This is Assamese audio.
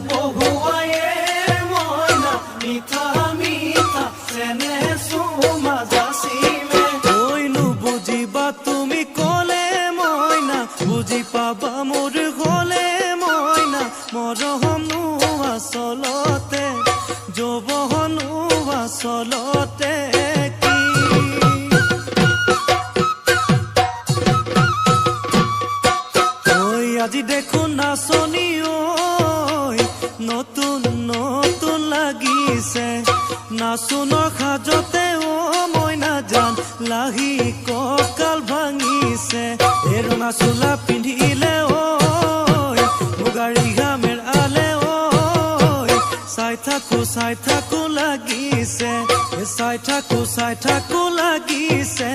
বহুৱায়ে মইনা মিঠা মিঠা চেনে চুমা যাচিমে তইনো বুজিবা তুমি কলে মইনা বুজি পাবা মোৰ গলে মইনা মৰমনো আচলতে যৌৱনো আচলতে কি ঐ আজি দেখো নাচনি ঐ নতুন নতুন লাগিছে নাচোনৰ সাজতে ও মইনা জান লাহি কঁকাল ভাঙিছে এই ৰঙা চোলা পিন্ধিলে ঐ মুগাৰী ঘামেৰ আলে ঐ চাই থাকো লাগিছে চাই থাকো লাগিছে